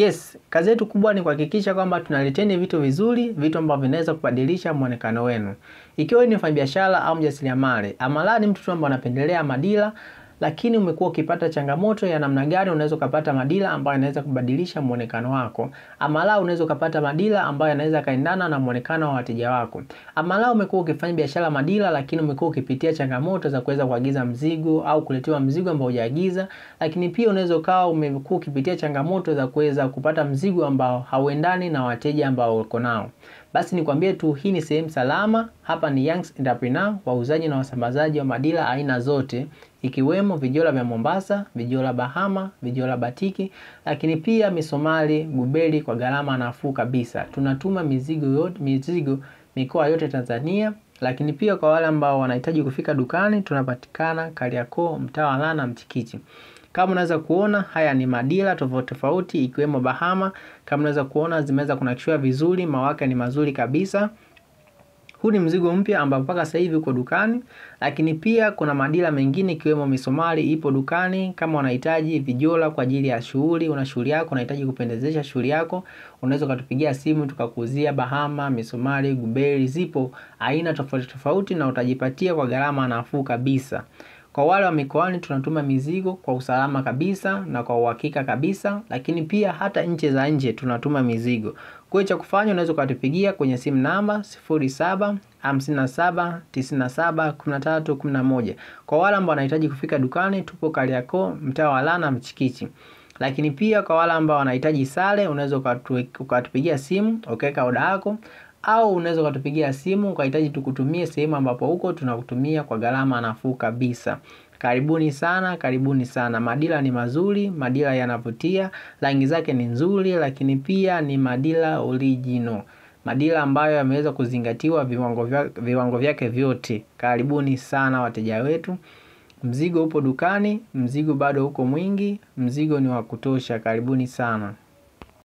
Yes, kazi yetu kubwa ni kuhakikisha kwamba tunaleteni vitu vizuri, vitu ambavyo vinaweza kubadilisha muonekano wenu. Ikiwa ni mfanyabiashara au mjasiriamali, ama ni mtu ambaye anapendelea madila, lakini umekuwa ukipata changamoto ya namna gani unaweza kupata madila ambayo yanaweza kubadilisha muonekano wako, ama unaweza kupata madila ambayo yanaweza kaendana na muonekano wa wateja wako. Ama umekuwa ukifanya biashara madila, lakini umekuwa ukipitia changamoto za kuweza kuagiza mzigo au kuletewa mzigo ambao hujaagiza, lakini pia unaweza ukawa umekuwa ukipitia changamoto za kuweza kupata mzigo ambao hauendani na wateja ambao uko nao. Basi nikwambie tu, hii ni sehemu salama. Hapa ni Youngs Entrepreneur, wauzaji na wasambazaji wa madila aina zote, ikiwemo vijola vya Mombasa, vijola Bahama, vijola batiki, lakini pia misomali, gubeli kwa gharama nafuu kabisa. Tunatuma mizigo mikoa yote Tanzania, lakini pia kwa wale ambao wanahitaji kufika dukani, tunapatikana Kariakoo, mtaa wa Lana Mchikichi. Kama unaweza kuona, haya ni madila tofauti tofauti, ikiwemo Bahama. Kama unaweza kuona, zimeweza kunakishiwa vizuri, mawaka ni mazuri kabisa. Huu ni mzigo mpya ambao mpaka sasa hivi uko dukani, lakini pia kuna madila mengine ikiwemo misomali ipo dukani. Kama unahitaji vijola kwa ajili ya shughuli, una shughuli yako unahitaji kupendezesha shughuli yako, unaweza kutupigia simu tukakuuzia Bahama, misomali, gubeli, zipo aina tofauti tofauti na utajipatia kwa gharama nafuu kabisa. Kwa wale wa mikoani tunatuma mizigo kwa usalama kabisa na kwa uhakika kabisa, lakini pia hata nje za nje tunatuma mizigo. Kwa hiyo cha kufanya, unaweza kutupigia kwenye simu namba 0757971311. Kwa wale ambao wanahitaji kufika dukani, tupo Kariakoo, mtaa wa Lana Mchikichi. Lakini pia kwa wale ambao wanahitaji sare, unaweza ukatupigia simu ukaweka oda yako, au unaweza ukatupigia simu ukahitaji tukutumie sehemu ambapo huko tunakutumia kwa gharama nafuu kabisa. Karibuni sana, karibuni sana. Madila ni mazuri, madila yanavutia, rangi zake ni nzuri, lakini pia ni madila original. Madila ambayo yameweza kuzingatiwa viwango vyake vyote. Karibuni sana wateja wetu. Mzigo upo dukani, mzigo bado uko mwingi, mzigo ni wa kutosha. Karibuni sana.